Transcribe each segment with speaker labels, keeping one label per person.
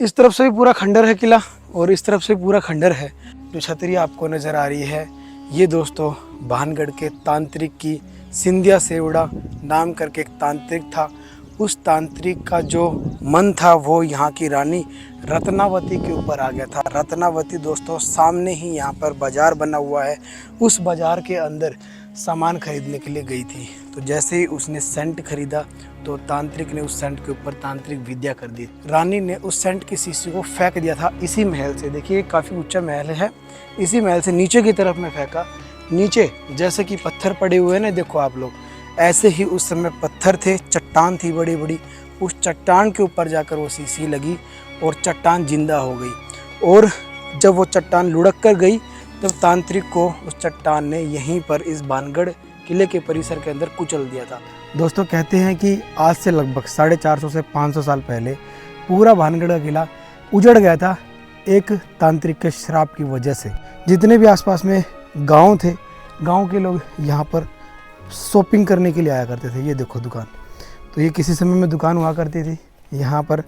Speaker 1: इस तरफ से भी पूरा खंडर है किला और इस तरफ से पूरा खंडर है। जो छतरी आपको नज़र आ रही है ये दोस्तों भानगढ़ के तांत्रिक की सिंधिया सेवड़ा नाम करके एक तांत्रिक था। उस तांत्रिक का जो मन था वो यहाँ की रानी रत्नावती के ऊपर आ गया था। रत्नावती दोस्तों सामने ही यहाँ पर बाज़ार बना हुआ है। उस बाज़ार के अंदर सामान खरीदने के लिए गई थी। तो जैसे ही उसने सेंट खरीदा तो तांत्रिक ने उस सेंट के ऊपर तांत्रिक विद्या कर दी। रानी ने उस सेंट की शीशी को फेंक दिया था इसी महल से। देखिए काफ़ी ऊंचा महल है, इसी महल से नीचे की तरफ में फेंका। नीचे जैसे कि पत्थर पड़े हुए हैं ना, देखो आप लोग, ऐसे ही उस समय पत्थर थे, चट्टान थी बड़ी बड़ी। उस चट्टान के ऊपर जाकर वो शीशी लगी और चट्टान जिंदा हो गई। और जब वो चट्टान लुढ़क कर गई तब तांत्रिक को उस चट्टान ने यहीं पर इस भानगढ़ किले के परिसर के अंदर कुचल दिया था। दोस्तों कहते हैं कि आज से लगभग 450 से 500 साल पहले पूरा भानगढ़ का किला उजड़ गया था एक तांत्रिक के श्राप की वजह से। जितने भी आसपास में गांव थे, गांव के लोग यहाँ पर शॉपिंग करने के लिए आया करते थे। ये देखो दुकान, तो ये किसी समय में दुकान हुआ करती थी। यहाँ पर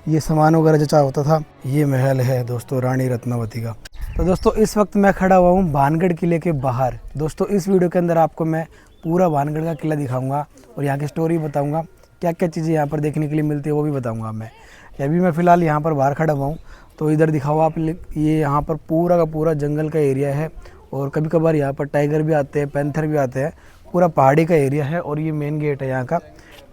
Speaker 1: ये सामान वगैरह जचा होता था। ये महल है दोस्तों रानी रत्नावती का। तो दोस्तों इस वक्त मैं खड़ा हुआ हूँ भानगढ़ किले के बाहर। दोस्तों इस वीडियो के अंदर आपको मैं पूरा भानगढ़ का किला दिखाऊंगा और यहाँ की स्टोरी बताऊंगा, क्या क्या चीज़ें यहाँ पर देखने के लिए मिलती है वो भी बताऊंगा मैं। अभी मैं फ़िलहाल यहाँ पर बाहर खड़ा हुआ हूँ, तो इधर दिखाओ आप। ये यहाँ पर पूरा का पूरा जंगल का एरिया है और कभी कभार यहाँ पर टाइगर भी आते हैं, पैंथर भी आते हैं। पूरा पहाड़ी का एरिया है और ये मेन गेट है यहाँ का।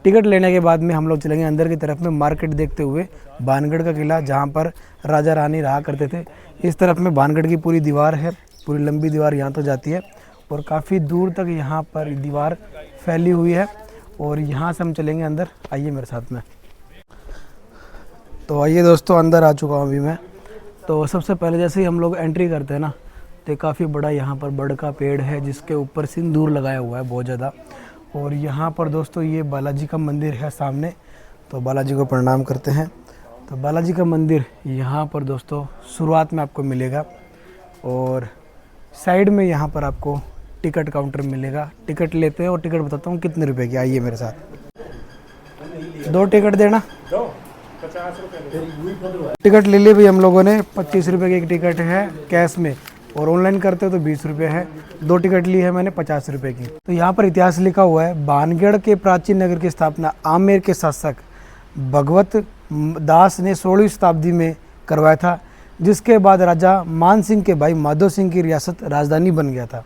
Speaker 1: टिकट लेने के बाद में हम लोग चलेंगे अंदर की तरफ में, मार्केट देखते हुए भानगढ़ का किला जहाँ पर राजा रानी रहा करते थे। इस तरफ में भानगढ़ की पूरी दीवार है, पूरी लंबी दीवार यहाँ तो जाती है और काफ़ी दूर तक यहाँ पर दीवार फैली हुई है। और यहाँ से हम चलेंगे अंदर, आइए मेरे साथ में। तो आइए दोस्तों अंदर आ चुका हूँ अभी मैं। तो सबसे पहले जैसे ही हम लोग एंट्री करते हैं ना, तो काफ़ी बड़ा यहाँ पर बड़ का पेड़ है जिसके ऊपर सिंदूर लगाया हुआ है बहुत ज़्यादा। और यहाँ पर दोस्तों ये बालाजी का मंदिर है सामने, तो बालाजी को प्रणाम करते हैं। तो बालाजी का मंदिर यहाँ पर दोस्तों शुरुआत में आपको मिलेगा और साइड में यहाँ पर आपको टिकट काउंटर मिलेगा। टिकट लेते हैं और टिकट बताता हूँ कितने रुपए की। आइए मेरे साथ। 2 टिकट देना, 50 रुपये टिकट ले ली भाई हम लोगों ने। 25 रुपये की एक टिकट है कैश में और ऑनलाइन करते हो तो 20 रुपये है। 2 टिकट ली है मैंने 50 रुपये की। तो यहाँ पर इतिहास लिखा हुआ है, भानगढ़ के प्राचीन नगर की स्थापना आमेर के शासक भगवत दास ने 16वीं शताब्दी में करवाया था, जिसके बाद राजा मान सिंह के भाई माधो सिंह की रियासत राजधानी बन गया था।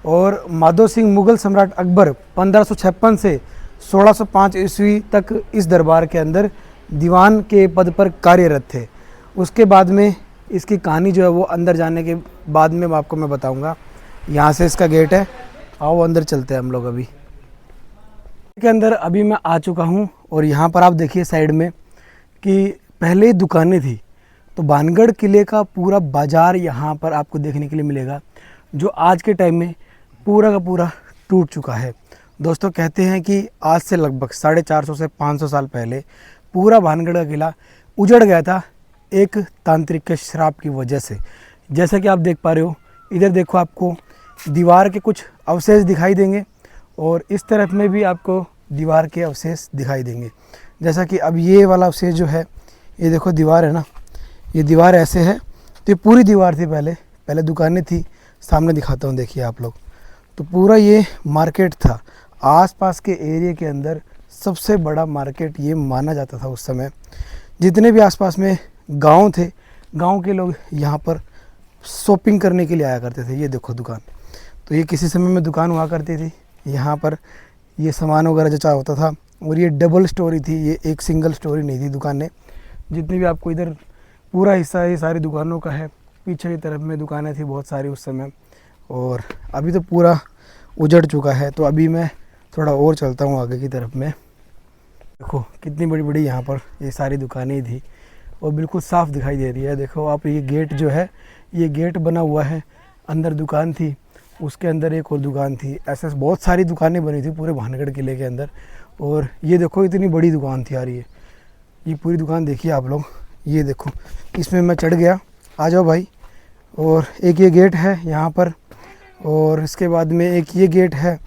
Speaker 1: और माधो सिंह मुगल सम्राट अकबर 1556 से 1605 ईस्वी तक इस दरबार के अंदर दीवान के पद पर कार्यरत थे। उसके बाद में इसकी कहानी जो है वो अंदर जाने के बाद में आपको मैं बताऊंगा। यहाँ से इसका गेट है, आओ अंदर चलते हैं हम लोग। अभी के अंदर अभी मैं आ चुका हूँ और यहाँ पर आप देखिए साइड में कि पहले ही दुकानें थी। तो भानगढ़ किले का पूरा बाज़ार यहाँ पर आपको देखने के लिए मिलेगा, जो आज के टाइम में पूरा का पूरा टूट चुका है। दोस्तों कहते हैं कि आज से लगभग 450 से 500 साल पहले पूरा भानगढ़ का किला उजड़ गया था एक तांत्रिक के श्राप की वजह से। जैसा कि आप देख पा रहे हो, इधर देखो आपको दीवार के कुछ अवशेष दिखाई देंगे और इस तरफ में भी आपको दीवार के अवशेष दिखाई देंगे। जैसा कि अब ये वाला अवशेष जो है, ये देखो दीवार है ना, ये दीवार ऐसे है। तो ये पूरी दीवार थी, पहले दुकानें थी। सामने दिखाता हूँ, देखिए आप लोग। तो पूरा ये मार्केट था, आसपास के एरिया के अंदर सबसे बड़ा मार्केट ये माना जाता था उस समय। जितने भी आसपास में गांव थे, गांव के लोग यहाँ पर शॉपिंग करने के लिए आया करते थे। ये देखो दुकान, तो ये किसी समय में दुकान हुआ करती थी। यहाँ पर ये सामान वगैरह जचा होता था और ये डबल स्टोरी थी, ये एक सिंगल स्टोरी नहीं थी दुकानें। जितनी भी आपको इधर पूरा हिस्सा ये सारी दुकानों का है। पीछे की तरफ में दुकानें थी बहुत सारी उस समय, और अभी तो पूरा उजड़ चुका है। तो अभी मैं थोड़ा और चलता हूँ आगे की तरफ में। देखो कितनी बड़ी बड़ी यहाँ पर ये सारी दुकानें थी और बिल्कुल साफ़ दिखाई दे रही है। देखो आप, ये गेट जो है, ये गेट बना हुआ है। अंदर दुकान थी, उसके अंदर एक और दुकान थी। ऐसे बहुत सारी दुकानें बनी थी पूरे भानगढ़ किले के अंदर। और ये देखो इतनी बड़ी दुकान थी यार, ये पूरी दुकान देखिए आप लोग। ये देखो, इसमें मैं चढ़ गया, आ जाओ भाई। और एक ये गेट है यहाँ पर, और इसके बाद में एक ये गेट है।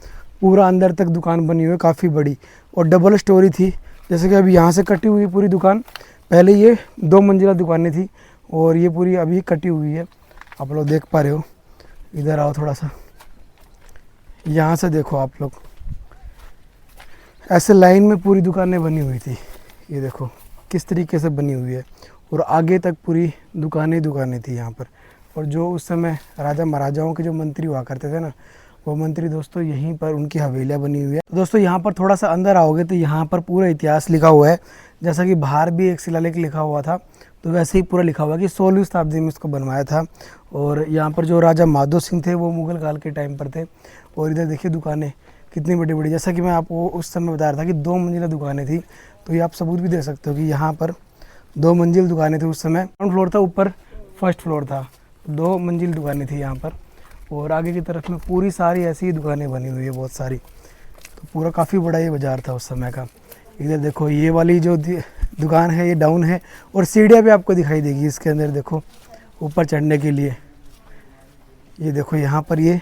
Speaker 1: पूरा अंदर तक दुकान बनी हुई है काफ़ी बड़ी और डबल स्टोरी थी। जैसे कि अभी यहाँ से कटी हुई पूरी दुकान, पहले ये 2 मंजिला दुकानें थी और ये पूरी अभी कटी हुई है, आप लोग देख पा रहे हो। इधर आओ थोड़ा सा, यहाँ से देखो आप लोग, ऐसे लाइन में पूरी दुकानें बनी हुई थी। ये देखो किस तरीके से बनी हुई है और आगे तक पूरी दुकानें थी यहाँ पर। और जो उस समय राजा महाराजाओं के जो मंत्री हुआ करते थे ना, वो मंत्री दोस्तों यहीं पर उनकी हवेलियाँ बनी हुई है। तो दोस्तों यहाँ पर थोड़ा सा अंदर आओगे तो यहाँ पर पूरा इतिहास लिखा हुआ है, जैसा कि बाहर भी एक शिलालेख लिखा हुआ था, तो वैसे ही पूरा लिखा हुआ है कि 16वीं शताब्दी में इसको बनवाया था। और यहाँ पर जो राजा माधो सिंह थे वो मुग़ल काल के टाइम पर थे। और इधर देखिए दुकानें कितनी बड़ी बड़ी, जैसा कि मैं आपको उस समय बता रहा था कि 2 मंजिला दुकानें थी, तो ये आप सबूत भी दे सकते हो कि यहाँ पर 2 मंजिल दुकानें थी उस समय। ग्राउंड फ्लोर था, ऊपर फर्स्ट फ्लोर था, 2 मंजिल दुकानें थी यहाँ पर। और आगे की तरफ में पूरी सारी ऐसी ही दुकानें बनी हुई है बहुत सारी, तो पूरा काफ़ी बड़ा ये बाज़ार था उस समय का। इधर देखो ये वाली जो दुकान है ये डाउन है और सीढ़ियाँ भी आपको दिखाई देगी इसके अंदर, देखो ऊपर चढ़ने के लिए। ये देखो यहाँ पर ये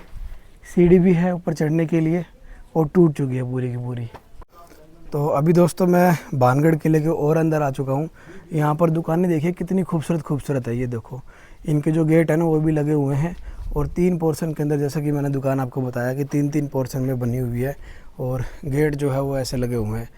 Speaker 1: सीढ़ी भी है ऊपर चढ़ने के लिए और टूट चुकी है पूरी की पूरी। तो अभी दोस्तों मैं भानगढ़ किले के और अंदर आ चुका हूँ। यहाँ पर दुकानें देखिए कितनी खूबसूरत है। ये देखो इनके जो गेट है ना वो भी लगे हुए हैं और 3 पोर्शन के अंदर, जैसा कि मैंने दुकान आपको बताया कि 3-3 पोर्शन में बनी हुई है और गेट जो है वो ऐसे लगे हुए हैं।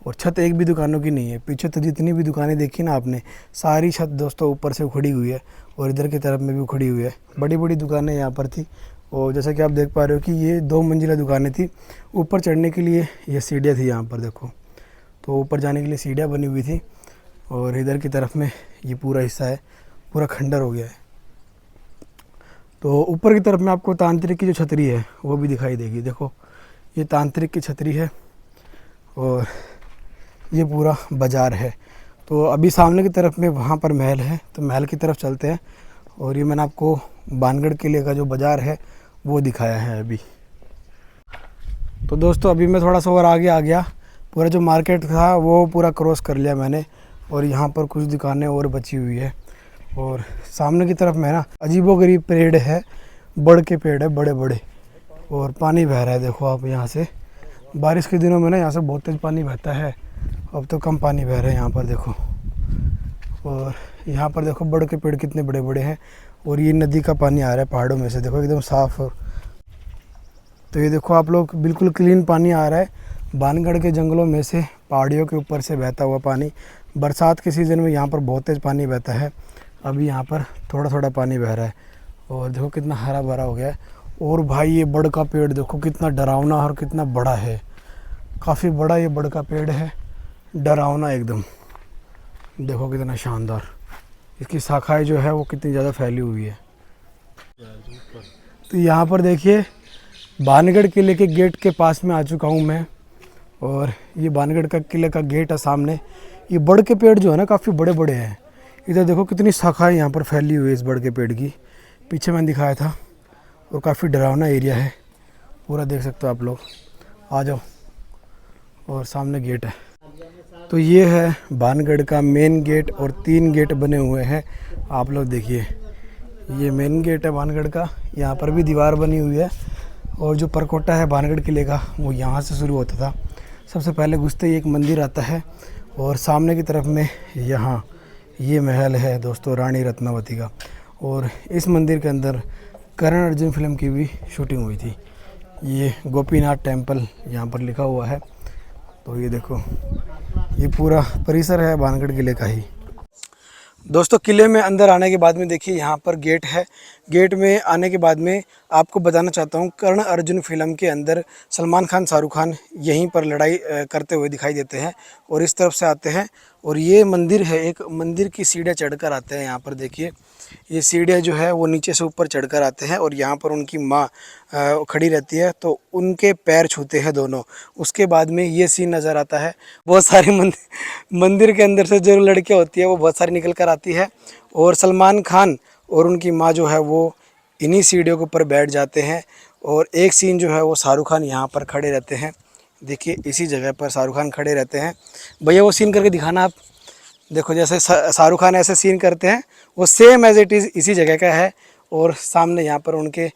Speaker 1: और छत एक भी दुकानों की नहीं है, पीछे तो जितनी भी दुकानें देखी ना आपने, सारी छत दोस्तों ऊपर से उखड़ी हुई है और इधर की तरफ में भी उखड़ी हुई है। बड़ी बड़ी दुकानें यहाँ पर थी और जैसा कि आप देख पा रहे हो कि ये 2 मंजिला दुकानें थी। ऊपर चढ़ने के लिए ये सीढ़ियाँ थी यहाँ पर, देखो तो ऊपर जाने के लिए सीढ़ियाँ बनी हुई थी। और इधर की तरफ में ये पूरा हिस्सा है पूरा खंडर हो गया है। तो ऊपर की तरफ में आपको तांत्रिक की जो छतरी है वो भी दिखाई देगी, देखो ये तांत्रिक की छतरी है और ये पूरा बाज़ार है। तो अभी सामने की तरफ में वहाँ पर महल है, तो महल की तरफ चलते हैं। और ये मैंने आपको भानगढ़ किले का जो बाज़ार है वो दिखाया है अभी। तो दोस्तों अभी मैं थोड़ा सा और आगे आ गया, पूरा जो मार्केट था वो पूरा क्रॉस कर लिया मैंने। और यहाँ पर कुछ दुकानें और बची हुई है और सामने की तरफ में ना अजीबोगरीब पेड़ है, बड़ के पेड़ है बड़े बड़े, और पानी बह रहा है। देखो आप यहाँ से, बारिश के दिनों में ना यहाँ से बहुत तेज़ पानी बहता है, अब तो कम पानी बह रहा है यहाँ पर देखो। और यहाँ पर देखो बड़ के पेड़ कितने बड़े बड़े हैं और ये नदी का पानी आ रहा है पहाड़ों में से, देखो एकदम साफ़। तो ये देखो आप लोग बिल्कुल क्लीन पानी आ रहा है भानगढ़ के जंगलों में से, पहाड़ियों के ऊपर से बहता हुआ पानी। बरसात के सीज़न में यहाँ पर बहुत तेज़ पानी बहता है, अभी यहाँ पर थोड़ा थोड़ा पानी बह रहा है और देखो कितना हरा भरा हो गया है। और भाई ये बड़ का पेड़ देखो कितना डरावना और कितना बड़ा है, काफ़ी बड़ा ये बड़ का पेड़ है, डरावना एकदम, देखो कितना शानदार। इसकी शाखाएं जो है वो कितनी ज़्यादा फैली हुई है। तो यहाँ पर देखिए भानगढ़ किले के गेट के पास में आ चुका हूँ मैं और ये भानगढ़ का किले का गेट है सामने। ये बड़ के पेड़ जो है ना काफ़ी बड़े बड़े हैं, इधर देखो कितनी शाखाएं यहाँ पर फैली हुई है इस बड़ के पेड़ की, पीछे मैंने दिखाया था। और काफ़ी डरावना एरिया है पूरा, देख सकते हो आप लोग, आ जाओ। और सामने गेट है। तो ये है भानगढ़ का मेन गेट और 3 गेट बने हुए हैं, आप लोग देखिए। ये मेन गेट है भानगढ़ का, यहाँ पर भी दीवार बनी हुई है और जो परकोटा है भानगढ़ किले का वो यहाँ से शुरू होता था। सबसे पहले घुसते ही एक मंदिर आता है और सामने की तरफ में यहाँ ये महल है दोस्तों रानी रत्नावती का। और इस मंदिर के अंदर करण अर्जुन फिल्म की भी शूटिंग हुई थी। ये गोपीनाथ टेम्पल यहाँ पर लिखा हुआ है। तो ये देखो ये पूरा परिसर है भानगढ़ किले का ही। दोस्तों किले में अंदर आने के बाद में देखिए यहाँ पर गेट है। गेट में आने के बाद में आपको बताना चाहता हूँ कर्ण अर्जुन फिल्म के अंदर सलमान खान शाहरुख खान यहीं पर लड़ाई करते हुए दिखाई देते हैं और इस तरफ से आते हैं। और ये मंदिर है, एक मंदिर की सीढ़ियाँ चढ़कर आते हैं। यहाँ पर देखिए ये सीढ़ियाँ जो है वो नीचे से ऊपर चढ़कर आते हैं और यहाँ पर उनकी माँ खड़ी रहती है, तो उनके पैर छूते हैं दोनों। उसके बाद में ये सीन नज़र आता है। बहुत सारी मंदिर के अंदर से जो लड़कियाँ होती है वो बहुत सारी निकल कर आती है और सलमान खान और उनकी माँ जो है वो इन्हीं सीढ़ियों के ऊपर बैठ जाते हैं। और एक सीन जो है वो शाहरुख खान यहाँ पर खड़े रहते हैं, देखिए इसी जगह पर शाहरुख खान खड़े रहते हैं। भैया वो सीन करके दिखाना आप, देखो जैसे शाहरुख खान ऐसे सीन करते हैं वो सेम एज इट इज़ इसी जगह का है और सामने यहाँ पर उनके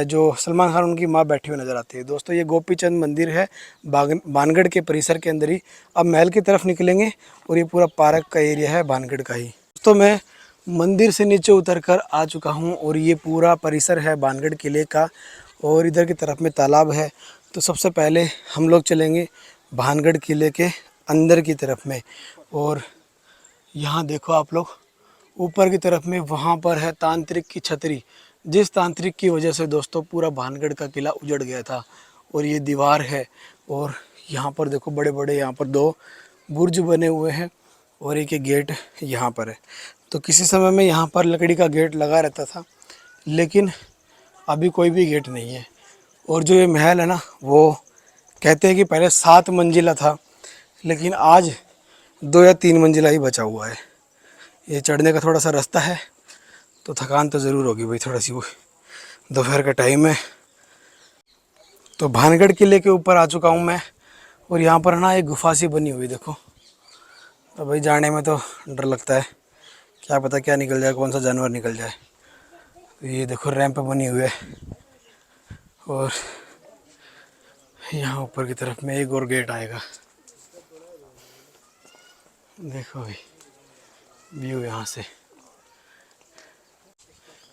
Speaker 1: जो सलमान खान उनकी माँ बैठी हुई नज़र आती है। दोस्तों ये गोपीचंद मंदिर है भानगढ़ के परिसर के अंदर ही। अब महल की तरफ निकलेंगे और ये पूरा पार्क का एरिया है भानगढ़ का ही। दोस्तों मैं मंदिर से नीचे उतर कर आ चुका हूँ और ये पूरा परिसर है भानगढ़ किले का और इधर की तरफ में तालाब है। तो सबसे पहले हम लोग चलेंगे भानगढ़ किले के अंदर की तरफ में। और यहाँ देखो आप लोग ऊपर की तरफ में वहाँ पर है तांत्रिक की छतरी, जिस तांत्रिक की वजह से दोस्तों पूरा भानगढ़ का किला उजड़ गया था। और ये दीवार है और यहाँ पर देखो बड़े बड़े यहाँ पर 2 बुर्ज बने हुए हैं और एक गेट यहाँ पर है। तो किसी समय में यहाँ पर लकड़ी का गेट लगा रहता था, लेकिन अभी कोई भी गेट नहीं है। और जो ये महल है ना, वो कहते हैं कि पहले 7 मंजिला था, लेकिन आज 2 या 3 मंजिला ही बचा हुआ है। ये चढ़ने का थोड़ा सा रास्ता है, तो थकान तो ज़रूर होगी भाई थोड़ा सी। वो दोपहर का टाइम है। तो भानगढ़ किले के ऊपर आ चुका हूँ मैं और यहाँ पर ना एक गुफा सी बनी हुई देखो। तो भाई जाने में तो डर लगता है, क्या पता क्या निकल जाए, कौन सा जानवर निकल जाए। तो ये देखो रैंप बनी हुई है और यहाँ ऊपर की तरफ में एक और गेट आएगा। देखो भाई व्यू यहाँ से।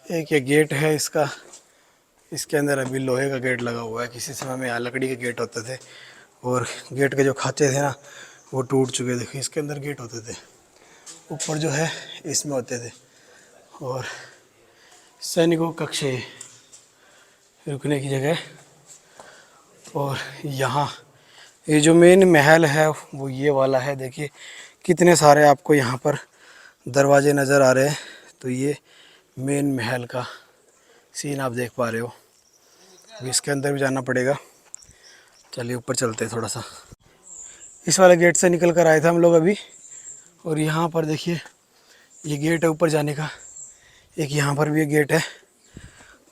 Speaker 1: एक ये गेट है इसका, इसके अंदर अभी लोहे का गेट लगा हुआ है। किसी समय में यहाँ लकड़ी के गेट होते थे और गेट के जो खांचे थे ना वो टूट चुके। देखो इसके अंदर गेट होते थे, ऊपर जो है इसमें होते थे। और सैनिकों कक्ष है, रुकने की जगह। और यहाँ ये जो मेन महल है वो ये वाला है। देखिए कितने सारे आपको यहाँ पर दरवाजे नज़र आ रहे हैं। तो ये मेन महल का सीन आप देख पा रहे हो। अभी इसके अंदर भी जाना पड़ेगा। चलिए ऊपर चलते हैं थोड़ा सा। इस वाले गेट से निकल कर आए थे हम लोग अभी। और यहाँ पर देखिए ये गेट है ऊपर जाने का। एक यहाँ पर भी एक गेट है।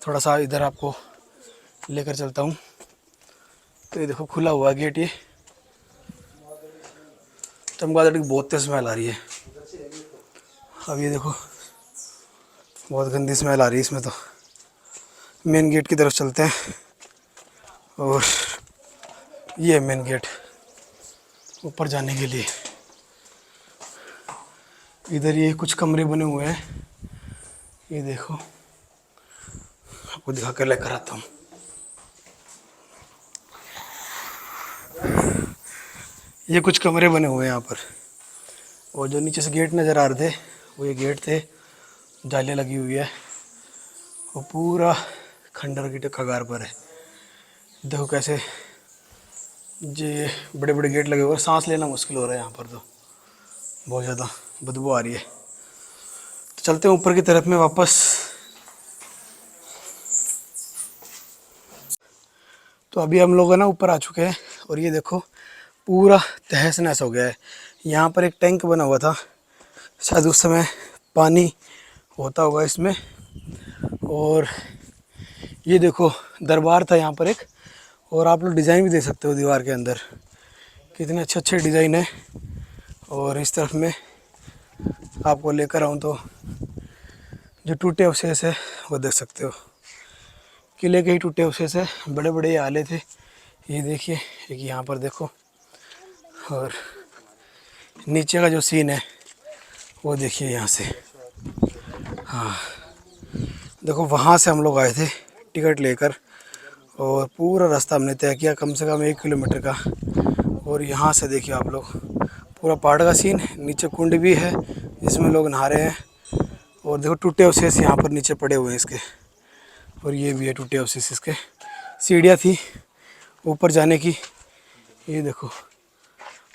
Speaker 1: थोड़ा सा इधर आपको लेकर चलता हूँ। तो ये देखो खुला हुआ गेट। ये चमगादड़ की बहुत तेज स्मेल आ रही है। अब ये देखो बहुत गंदी स्मेल आ रही है इसमें। तो मेन गेट की तरफ चलते हैं। और ये है मेन गेट ऊपर जाने के लिए। इधर ये कुछ कमरे बने हुए हैं। ये देखो आपको दिखा कर लेकर आता हूँ। ये कुछ कमरे बने हुए हैं यहाँ पर। और जो नीचे से गेट नज़र आ रहे थे वो ये गेट थे, जालियाँ लगी हुई है। वो पूरा खंडर की कगार पर है। देखो कैसे ये बड़े बड़े गेट लगे हुए हैं। सांस लेना मुश्किल हो रहा है यहाँ पर, तो बहुत ज़्यादा बदबू आ रही है। तो चलते हैं ऊपर की तरफ में वापस। तो अभी हम लोग है ना ऊपर आ चुके हैं और ये देखो पूरा तहस नहस हो गया है। यहाँ पर एक टैंक बना हुआ था, शायद उस समय पानी होता होगा इसमें। और ये देखो दरबार था यहाँ पर एक। और आप लोग डिज़ाइन भी देख सकते हो दीवार के अंदर, कितने अच्छे अच्छे डिज़ाइन है। और इस तरफ में आपको लेकर आऊँ तो जो टूटे अवशेष है वो देख सकते हो। किले के ही टूटे अवशेष है, बड़े बड़े ये आले थे। ये देखिए एक यहाँ पर देखो। और नीचे का जो सीन है वो देखिए यहाँ से। हाँ देखो वहाँ से हम लोग आए थे टिकट लेकर और पूरा रास्ता हमने तय किया, कम से कम 1 किलोमीटर का। और यहाँ से देखिए आप लोग पूरा पहाड़ का सीन। नीचे कुंड भी है जिसमें लोग नहा रहे हैं। और देखो टूटे अवशेष यहाँ पर नीचे पड़े हुए हैं इसके। और ये भी है टूटे अवशेष इसके। सीढ़ियाँ थी ऊपर जाने की, ये देखो।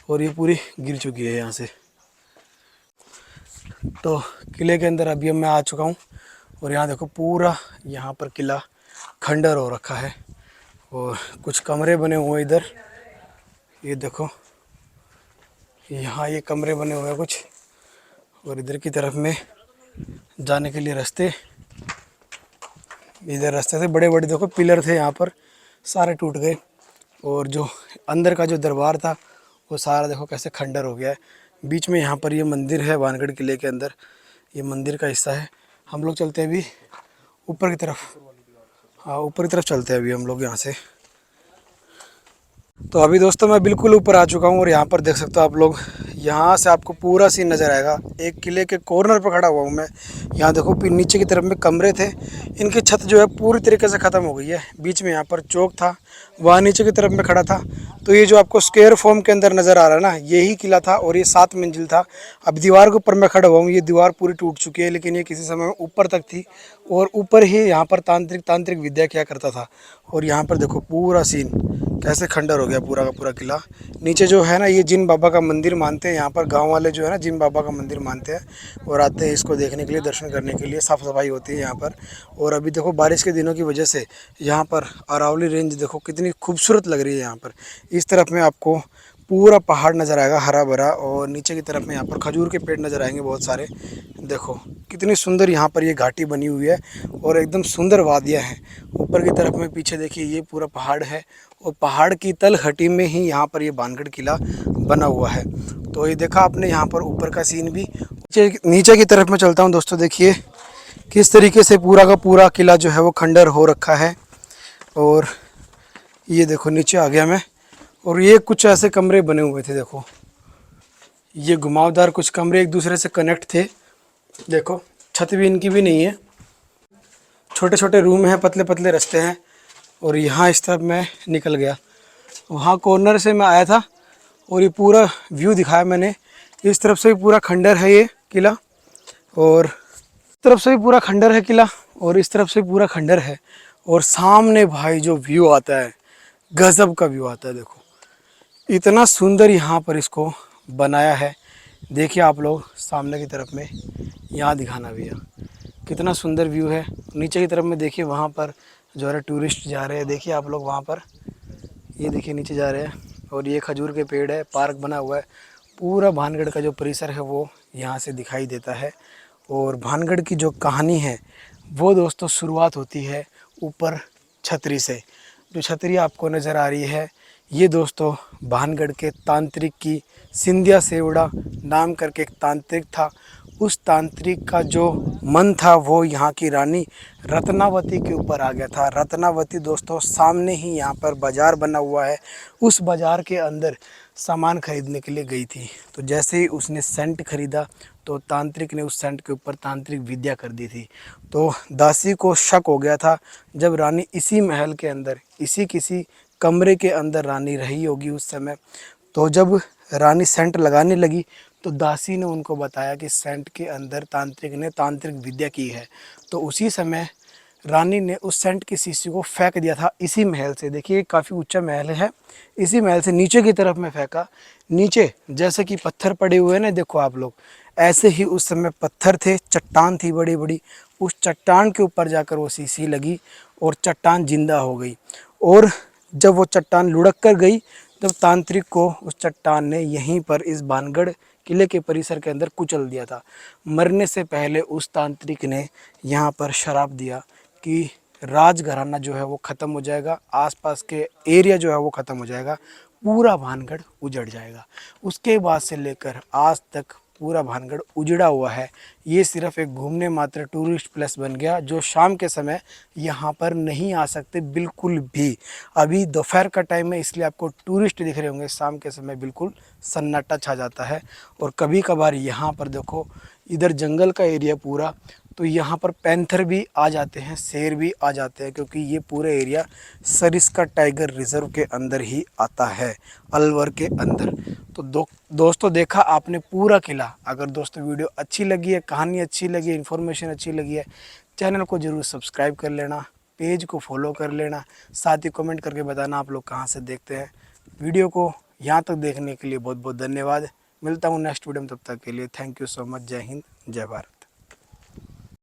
Speaker 1: और ये पूरी गिर चुकी है यहाँ से। तो किले के अंदर अभी मैं आ चुका हूँ और यहाँ देखो पूरा यहाँ पर किला खंडर हो रखा है। और कुछ कमरे बने हुए हैं इधर, ये देखो यहाँ ये कमरे बने हुए हैं कुछ। और इधर की तरफ में जाने के लिए रास्ते, इधर रास्ते थे बड़े बड़े देखो पिलर थे यहाँ पर, सारे टूट गए। और जो अंदर का जो दरबार था वो सारा देखो कैसे खंडर हो गया है। बीच में यहाँ पर ये मंदिर है भानगढ़ किले के अंदर, ये मंदिर का हिस्सा है। हम लोग चलते हैं अभी ऊपर की तरफ, हाँ ऊपर की तरफ चलते हैं अभी हम लोग यहाँ से। तो अभी दोस्तों मैं बिल्कुल ऊपर आ चुका हूँ और यहाँ पर देख सकते हो आप लोग, यहाँ से आपको पूरा सीन नज़र आएगा। एक किले के कॉर्नर पर खड़ा हुआ हूँ मैं। यहाँ देखो नीचे की तरफ में कमरे थे, इनकी छत जो है पूरी तरीके से ख़त्म हो गई है। बीच में यहाँ पर चौक था, वहाँ नीचे की तरफ में खड़ा था। तो ये जो आपको स्क्वायर फॉर्म के अंदर नज़र आ रहा है ना, यही किला था और ये 7 मंजिल था। अब दीवार के ऊपर मैं खड़ा हुआ हूँ, ये दीवार पूरी टूट चुकी है, लेकिन ये किसी समय में ऊपर तक थी और ऊपर ही यहाँ पर तांत्रिक विद्या किया करता था। और यहाँ पर देखो पूरा सीन कैसे खंडर हो गया पूरा का पूरा किला। नीचे जो है ना, ये जिन बाबा का मंदिर मानते हैं यहाँ पर गांव वाले, जो है ना जिन बाबा का मंदिर मानते हैं और आते हैं इसको देखने के लिए, दर्शन करने के लिए। साफ़ सफाई होती है यहाँ पर। और अभी देखो बारिश के दिनों की वजह से यहाँ पर अरावली रेंज देखो कितनी खूबसूरत लग रही है। यहाँ पर इस तरफ में आपको पूरा पहाड़ नज़र आएगा हरा भरा, और नीचे की तरफ में यहाँ पर खजूर के पेड़ नज़र आएंगे बहुत सारे। देखो कितनी सुंदर यहाँ पर ये घाटी बनी हुई है और एकदम सुंदर वादियाँ हैं। ऊपर की तरफ में पीछे देखिए ये पूरा पहाड़ है और पहाड़ की तलहटी में ही यहाँ पर ये बानगढ़ किला बना हुआ है। तो ये देखा आपने यहाँ पर ऊपर का सीन भी। नीचे की तरफ में चलता हूँ दोस्तों, देखिए किस तरीके से पूरा का पूरा किला जो है वो खंडर हो रखा है। और ये देखो नीचे आ गया मैं, और ये कुछ ऐसे कमरे बने हुए थे। देखो ये घुमावदार कुछ कमरे एक दूसरे से कनेक्ट थे। देखो छत भी इनकी भी नहीं है, छोटे छोटे रूम हैं, पतले पतले रास्ते हैं। और यहाँ इस तरफ मैं निकल गया, वहाँ कॉर्नर से मैं आया था और ये पूरा व्यू दिखाया मैंने। इस तरफ से भी पूरा खंडर है ये किला, और इस तरफ से भी पूरा खंडर है किला, और इस तरफ से पूरा खंडर है। और सामने भाई जो व्यू आता है, गजब का व्यू आता है। देखो इतना सुंदर यहाँ पर इसको बनाया है। देखिए आप लोग सामने की तरफ में, यहाँ दिखाना भैया कितना सुंदर व्यू है। नीचे की तरफ में देखिए वहाँ पर जो है टूरिस्ट जा रहे हैं, देखिए आप लोग वहाँ पर, ये देखिए नीचे जा रहे हैं। और ये खजूर के पेड़ है, पार्क बना हुआ है। पूरा भानगढ़ का जो परिसर है वो यहाँ से दिखाई देता है। और भानगढ़ की जो कहानी है वो दोस्तों शुरुआत होती है ऊपर छतरी से। जो छतरी आपको नज़र आ रही है, ये दोस्तों भानगढ़ के तांत्रिक की सिंधिया सेवड़ा नाम करके एक तांत्रिक था। उस तांत्रिक का जो मन था वो यहाँ की रानी रत्नावती के ऊपर आ गया था। रत्नावती दोस्तों सामने ही यहाँ पर बाज़ार बना हुआ है, उस बाज़ार के अंदर सामान खरीदने के लिए गई थी। तो जैसे ही उसने सेंट खरीदा तो तांत्रिक ने उस सेंट के ऊपर तांत्रिक विद्या कर दी थी। तो दासी को शक हो गया था, जब रानी इसी महल के अंदर इसी किसी कमरे के अंदर रानी रही होगी उस समय, तो जब रानी सेंट लगाने लगी तो दासी ने उनको बताया कि सेंट के अंदर तांत्रिक ने तांत्रिक विद्या की है। तो उसी समय रानी ने उस सेंट की शीशी को फेंक दिया था इसी महल से। देखिए काफ़ी ऊंचा महल है, इसी महल से नीचे की तरफ में फेंका। नीचे जैसे कि पत्थर पड़े हुए हैं ना, देखो आप लोग, ऐसे ही उस समय पत्थर थे, चट्टान थी बड़ी बड़ी। उस चट्टान के ऊपर जाकर वो शीशी लगी और चट्टान जिंदा हो गई। और जब वो चट्टान लुढ़क कर गई, तब तांत्रिक को उस चट्टान ने यहीं पर इस भानगढ़ किले के परिसर के अंदर कुचल दिया था। मरने से पहले उस तांत्रिक ने यहाँ पर श्राप दिया कि राजघराना जो है वो ख़त्म हो जाएगा, आसपास के एरिया जो है वो ख़त्म हो जाएगा, पूरा भानगढ़ उजड़ जाएगा। उसके बाद से लेकर आज तक पूरा भानगढ़ उजड़ा हुआ है। ये सिर्फ एक घूमने मात्र टूरिस्ट प्लेस बन गया, जो शाम के समय यहाँ पर नहीं आ सकते बिल्कुल भी। अभी दोपहर का टाइम है इसलिए आपको टूरिस्ट दिख रहे होंगे, शाम के समय बिल्कुल सन्नाटा छा जाता है। और कभी कभार यहाँ पर देखो, इधर जंगल का एरिया पूरा, तो यहाँ पर पैंथर भी आ जाते हैं, शेर भी आ जाते हैं, क्योंकि ये पूरा एरिया सरिस्का टाइगर रिजर्व के अंदर ही आता है, अलवर के अंदर। तो दोस्तों देखा आपने पूरा किला। अगर दोस्तों वीडियो अच्छी लगी है, कहानी अच्छी लगी है, इन्फॉर्मेशन अच्छी लगी है, चैनल को ज़रूर सब्सक्राइब कर लेना, पेज को फॉलो कर लेना, साथ ही कमेंट करके बताना आप लोग कहाँ से देखते हैं। वीडियो को यहाँ तक देखने के लिए बहुत बहुत धन्यवाद। मिलता हूँ नेक्स्ट वीडियो में, तब तक के लिए थैंक यू सो मच। जय हिंद, जय भारत।